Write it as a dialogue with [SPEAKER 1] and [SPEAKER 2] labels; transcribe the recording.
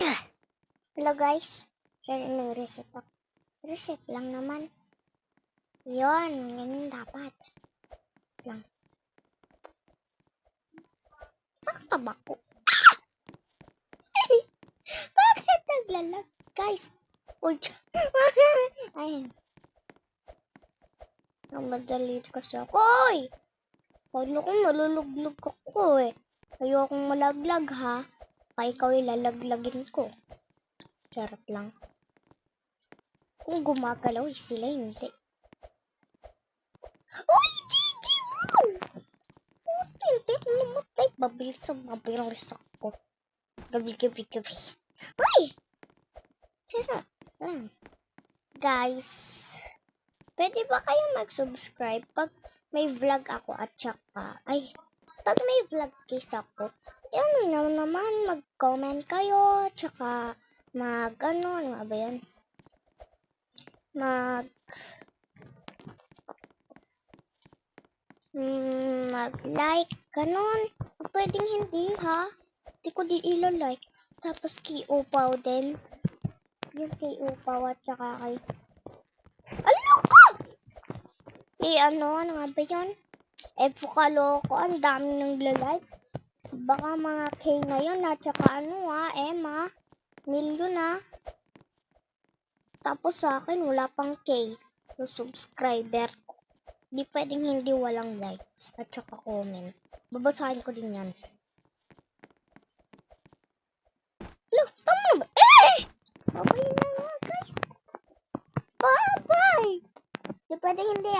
[SPEAKER 1] Hello guys. Kaya nag-reset ako. Reset lang naman. Yun, ganyan dapat. Lang. Sakta ba ko? Bakit naglalag? Guys. Uy. Ay. Namadali kasi ako. Uy! Paano kung maluluglog ako eh? Ayokong malaglag ha. Kaya ikaw ilalaglagin ko. Charot lang. Kung gumagalaw, sila hindi. Uy! GG mo! Hindi ako namatay. Mabilis ako. Gabi. Uy! Charot lang. Guys, pwede ba kayo mag-subscribe pag may vlog ako at saka, pag may vlog case ako, naman, mag-comment kayo, tsaka ano nga ba yan? Mag-like, ganon. Pwedeng hindi, ha? Di ko di ilo-like. Tapos kay Upaw din. Yung kay Upaw at saka kay... Ano ko? Ano nga ba yun? Fukalo ko, ang dami ng like. Baka mga K na yun at saka Emma. Milyon na. Tapos sa akin, wala pang K. Yung subscriber ko. Di pwedeng hindi walang likes at saka comment. Babasahin ko din yan. Look, tama ba? Okay na nga guys. Bye-bye. Di pwedeng hindi